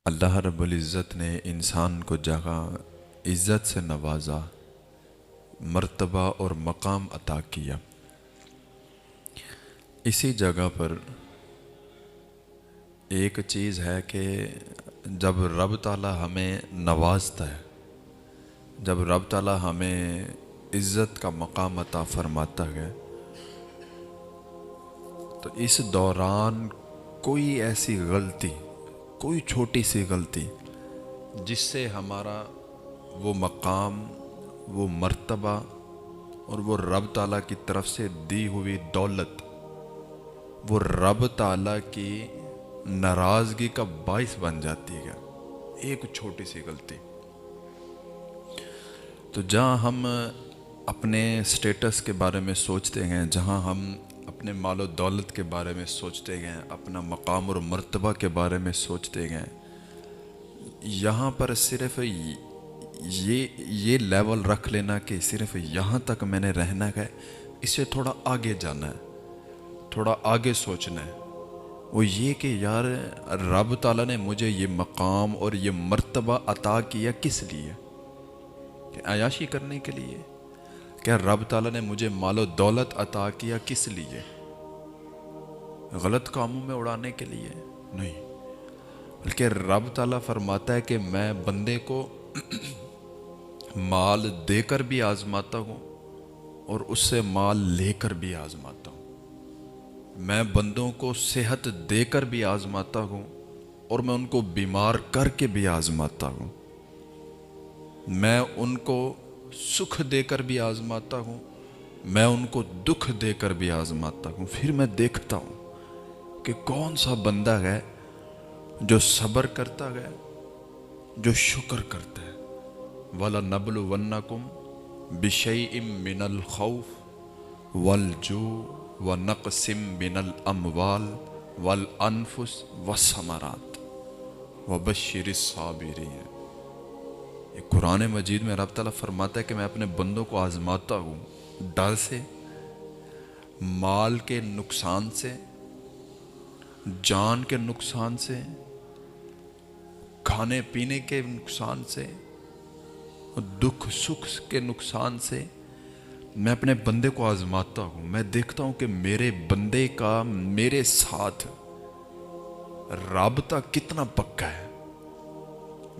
اللہ رب العزت نے انسان کو جگہ عزت سے نوازا، مرتبہ اور مقام عطا کیا۔ اسی جگہ پر ایک چیز ہے کہ جب رب تعالیٰ ہمیں نوازتا ہے، جب رب تعالیٰ ہمیں عزت کا مقام عطا فرماتا ہے، تو اس دوران کوئی ایسی غلطی، کوئی چھوٹی سی غلطی جس سے ہمارا وہ مقام، وہ مرتبہ اور وہ رب تعالیٰ کی طرف سے دی ہوئی دولت، وہ رب تعالیٰ کی ناراضگی کا باعث بن جاتی ہے۔ ایک چھوٹی سی غلطی، تو جہاں ہم اپنے سٹیٹس کے بارے میں سوچتے ہیں، جہاں ہم اپنے مال و دولت کے بارے میں سوچتے ہیں، اپنا مقام اور مرتبہ کے بارے میں سوچتے ہیں، یہاں پر صرف یہ لیول رکھ لینا کہ صرف یہاں تک میں نے رہنا ہے، اسے تھوڑا آگے جانا ہے، تھوڑا آگے سوچنا ہے۔ وہ یہ کہ یار رب تعالیٰ نے مجھے یہ مقام اور یہ مرتبہ عطا کیا کس لیے؟ کہ عیاشی کرنے کے لیے؟ کیا رب تعالیٰ نے مجھے مال و دولت عطا کیا کس لیے؟ غلط کاموں میں اڑانے کے لیے نہیں، بلکہ رب تعالیٰ فرماتا ہے کہ میں بندے کو مال دے کر بھی آزماتا ہوں اور اس سے مال لے کر بھی آزماتا ہوں۔ میں بندوں کو صحت دے کر بھی آزماتا ہوں اور میں ان کو بیمار کر کے بھی آزماتا ہوں۔ میں ان کو سکھ دے کر بھی آزماتا ہوں، میں ان کو دکھ دے کر بھی آزماتا ہوں۔ پھر میں دیکھتا ہوں کہ کون سا بندہ ہے جو صبر کرتا ہے، جو شکر کرتا ہے۔ وَلَنَبْلُوَنَّكُمْ بِشَيْءٍ مِّنَ الْخَوْفِ وَالْجُوعِ وَنَقْصٍ مِّنَ الْأَمْوَالِ وَالْأَنفُسِ وَالثَّمَرَاتِ وَبَشِّرِ الصَّابِرِينَ۔ یہ قرآن مجید میں رب تعالیٰ فرماتا ہے کہ میں اپنے بندوں کو آزماتا ہوں ڈر سے، مال کے نقصان سے، جان کے نقصان سے، کھانے پینے کے نقصان سے، دکھ سکھ کے نقصان سے۔ میں اپنے بندے کو آزماتا ہوں، میں دیکھتا ہوں کہ میرے بندے کا میرے ساتھ رابطہ کتنا پکا ہے،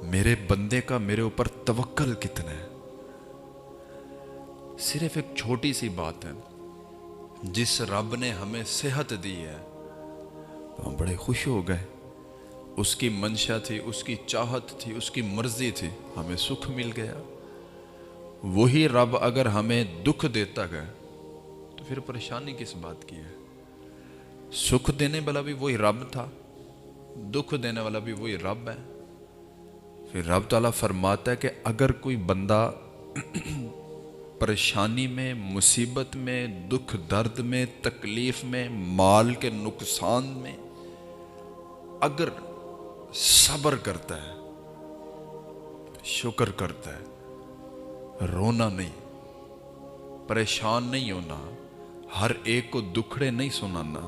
میرے بندے کا میرے اوپر توکل کتنا ہے۔ صرف ایک چھوٹی سی بات ہے، جس رب نے ہمیں صحت دی ہے تو ہم بڑے خوش ہو گئے، اس کی منشا تھی، اس کی چاہت تھی، اس کی مرضی تھی، ہمیں سکھ مل گیا۔ وہی رب اگر ہمیں دکھ دیتا ہے تو پھر پریشانی کس بات کی ہے؟ سکھ دینے والا بھی وہی رب تھا، دکھ دینے والا بھی وہی رب ہے۔ پھر رب تعالیٰ فرماتا ہے کہ اگر کوئی بندہ پریشانی میں، مصیبت میں، دکھ درد میں، تکلیف میں، مال کے نقصان میں اگر صبر کرتا ہے، شکر کرتا ہے، رونا نہیں، پریشان نہیں ہونا، ہر ایک کو دکھڑے نہیں سنانا،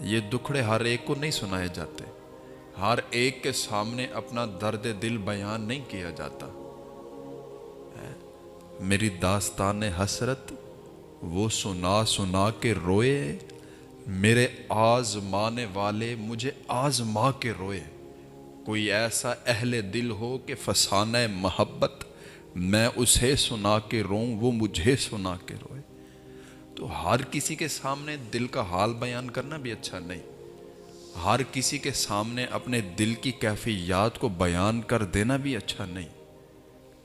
یہ دکھڑے ہر ایک کو نہیں سنائے جاتے، ہر ایک کے سامنے اپنا درد دل بیان نہیں کیا جاتا۔ میری داستان حسرت وہ سنا سنا کے روئے، میرے آزمانے والے مجھے آزما کے روئے۔ کوئی ایسا اہل دل ہو کہ فسانہ محبت میں اسے سنا کے روں، وہ مجھے سنا کے روئے۔ تو ہر کسی کے سامنے دل کا حال بیان کرنا بھی اچھا نہیں، ہر کسی کے سامنے اپنے دل کی کیفیات کو بیان کر دینا بھی اچھا نہیں۔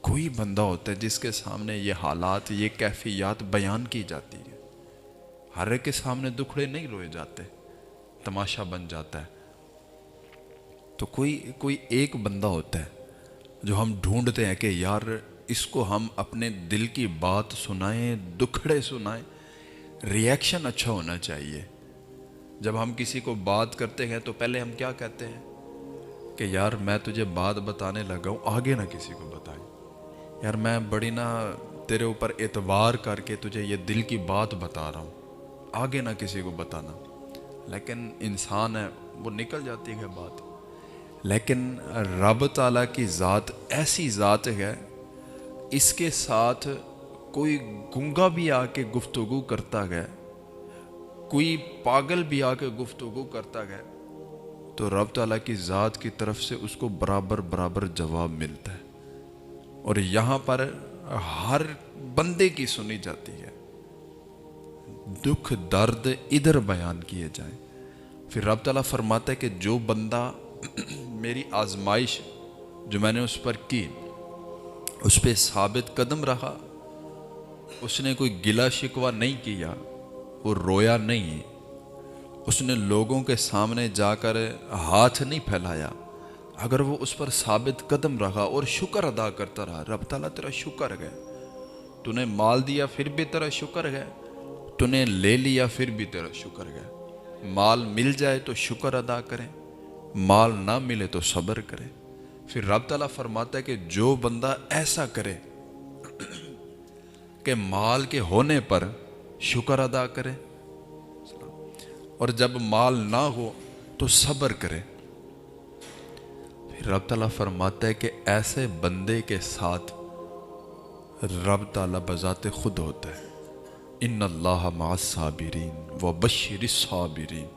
کوئی بندہ ہوتا ہے جس کے سامنے یہ حالات، یہ کیفیات بیان کی جاتی ہے، ہر ایک کے سامنے دکھڑے نہیں روئے جاتے، تماشا بن جاتا ہے۔ تو کوئی ایک بندہ ہوتا ہے جو ہم ڈھونڈتے ہیں کہ یار اس کو ہم اپنے دل کی بات سنائیں، دکھڑے سنائیں، ریئیکشن اچھا ہونا چاہیے۔ جب ہم کسی کو بات کرتے ہیں تو پہلے ہم کیا کہتے ہیں کہ یار میں تجھے بات بتانے لگا ہوں، آگے نہ کسی کو بتائی، یار میں بڑی نہ تیرے اوپر اعتبار کر کے تجھے یہ دل کی بات بتا رہا ہوں، آگے نہ کسی کو بتانا۔ لیکن انسان ہے، وہ نکل جاتی ہے بات۔ لیکن رب تعالیٰ کی ذات ایسی ذات ہے، اس کے ساتھ کوئی گنگا بھی آ کے گفتگو کرتا گیا، کوئی پاگل بھی آ کے گفتگو کرتا گیا، تو رب تعالیٰ کی ذات کی طرف سے اس کو برابر برابر جواب ملتا ہے۔ اور یہاں پر ہر بندے کی سنی جاتی ہے، دکھ درد ادھر بیان کیے جائیں۔ پھر رب تعالیٰ فرماتا ہے کہ جو بندہ میری آزمائش جو میں نے اس پر کی اس پہ ثابت قدم رہا، اس نے کوئی گلہ شکوہ نہیں کیا، وہ رویا نہیں، اس نے لوگوں کے سامنے جا کر ہاتھ نہیں پھیلایا، اگر وہ اس پر ثابت قدم رہا اور شکر ادا کرتا رہا، رب تعالیٰ تیرا شکر ہے، تو نے مال دیا پھر بھی تیرا شکر ہے، تو نے لے لیا پھر بھی تیرا شکر ہے۔ مال مل جائے تو شکر ادا کریں، مال نہ ملے تو صبر کرے۔ پھر رب تعالیٰ فرماتا ہے کہ جو بندہ ایسا کرے کہ مال کے ہونے پر شکر ادا کرے، اور جب مال نہ ہو تو صبر کرے، پھر رب تعالیٰ فرماتا ہے کہ ایسے بندے کے ساتھ رب تعالیٰ بذات خود ہوتا ہے۔ ان اللہ مع الصابرین وبشر الصابرین۔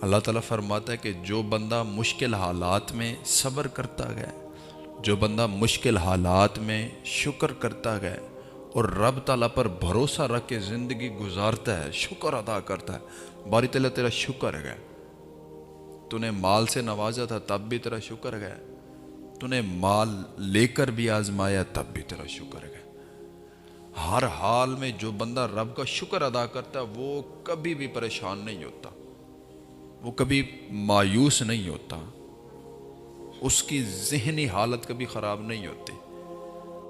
اللہ تعالیٰ فرماتا ہے کہ جو بندہ مشکل حالات میں صبر کرتا گیا، جو بندہ مشکل حالات میں شکر کرتا گیا اور رب تعالیٰ پر بھروسہ رکھ کے زندگی گزارتا ہے، شکر ادا کرتا ہے، باری تعالیٰ تیرا شکر ہے، تو نے مال سے نوازا تھا تب بھی تیرا شکر ہے، تو نے مال لے کر بھی آزمایا تب بھی تیرا شکر ہے۔ ہر حال میں جو بندہ رب کا شکر ادا کرتا ہے وہ کبھی بھی پریشان نہیں ہوتا، وہ کبھی مایوس نہیں ہوتا، اس کی ذہنی حالت کبھی خراب نہیں ہوتی۔